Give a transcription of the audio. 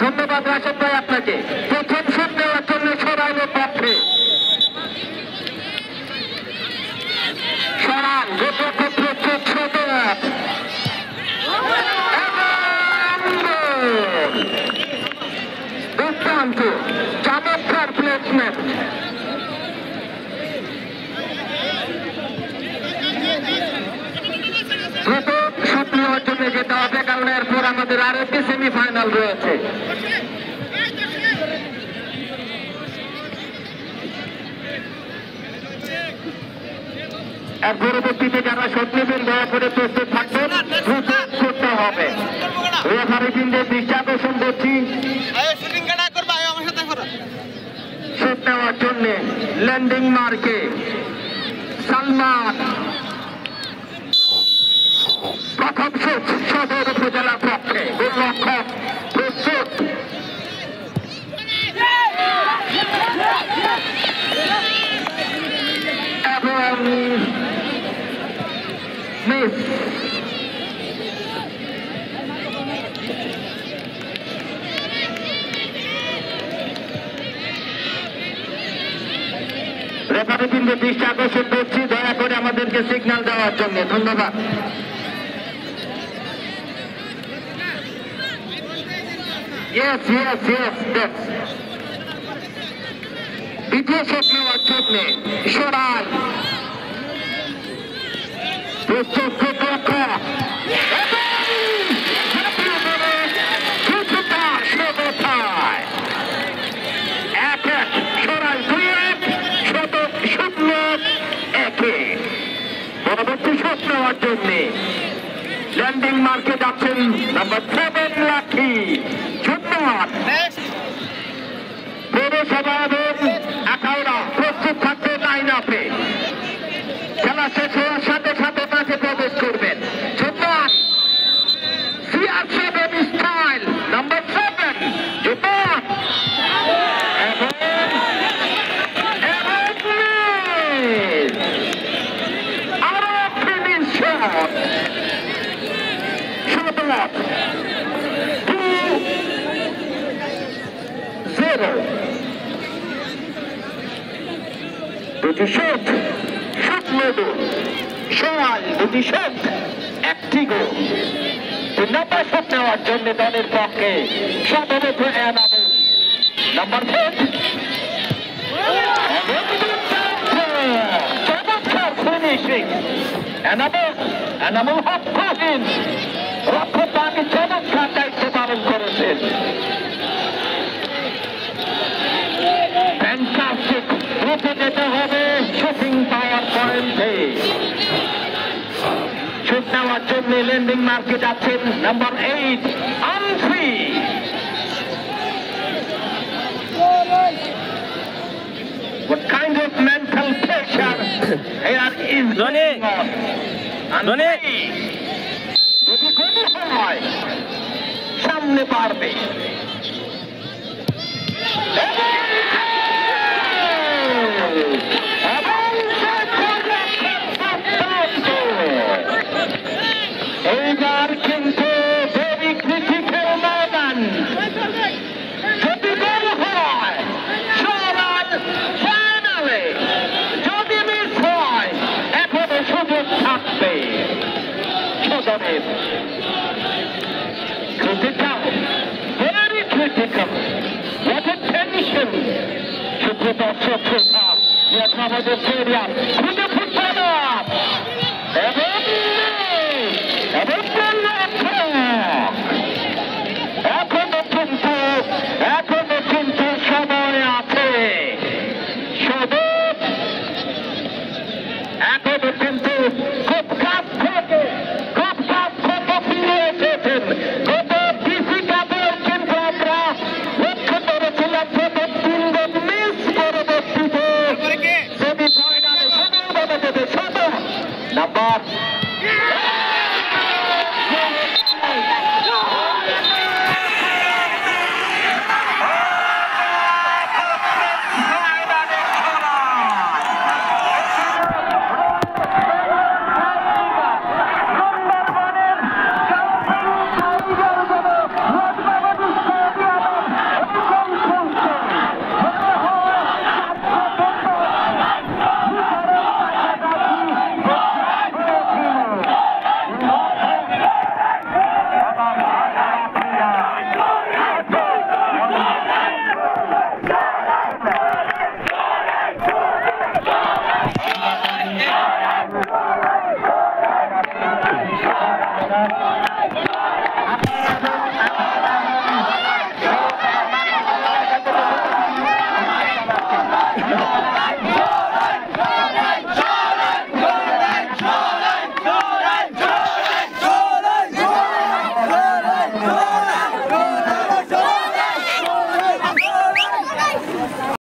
ধন্যবাদ রাশেদ ভাই আপনাকে। প্রথম শট নেওয়ার জন্য সরাইলের পক্ষে সরান দুর্দান্ত চমৎকার প্লেসমেন্ট। দ্রুত শট নেওয়ার জন্য যেতে হবে, কারণ এরপর আমাদের আরেকটি সেমিফাইনাল রয়েছে। এর পরবর্তীতে যারা শট নেবেন দয়া করে প্রস্তুত থাকবেন, দ্রুত করতে হবে। রেফারি বৃন্দের দৃষ্টি আকর্ষণ করছি শট নেওয়ার জন্য ল্যান্ডিং মার্কে সালমান। প্রথম শট সদর উপজেলার পক্ষে, গোলরক্ষক প্রস্তুত। এবং মিস। রেফারি বৃন্দের দৃষ্টি আকর্ষণ করছি দয়া করে আমাদেরকে সিগন্যাল দেওয়ার জন্য, ধন্যবাদ। Yes. দ্বিতীয় শট নেওয়ার জন্য সরাল প্রস্তুত গোলরক্ষক পরবর্তী শট নেওয়ার জন্য ল্যান্ডিং মার্কে যাচ্ছেন নাম্বার 7 লাঠি। ধন্যবাদ। পৌরসভা এবং আখাউড়া প্রস্তুত থাকবে লাইন আপে, খেলা শেষ হওয়ার সাথে সাথে মাঠে প্রবেশ করবেন। ধন্যবাদ। CR7 স্টাইল নাম্বার 7 ধন্যবাদ। আরো ফিনিশ শট 2-0। দুটি শট নেবে সওয়াল, দুটি শট একটি গোল। 2 নম্বর শট নেওয়ার জন্য দলের পক্ষে সম্ভবত এনামুল নাম্বার 4। চমৎকার ফিনিশিং এনামুল হক ফাহিম রক্ষকবাদী চমৎকার দায়িত্ব পালন করেছেন। ফ্যান্টাস্টিক। দ্রুত যেতে হবে শুটিং পাওয়ার পয়েন্টে। শুট নেওয়ার জন্য ল্যান্ডিং মার্কে যাচ্ছেন number 8 আনফি। What kind of mental pressure here is going on? যদি কোনো হয় সামনে পারবে। এইবার কিন্তু ভেরি ক্রিটিক্যাল ময়দান। যদি গোল হয় সরাল ফাইনালে, যদি মিস হয় এখনো সুযোগ থাকবে। সদরের critical, very critical. What a tension! শুধু দর্শক শ্রোতা আমাদের স্টেডিয়াম খুঁজে ফুটবল এবং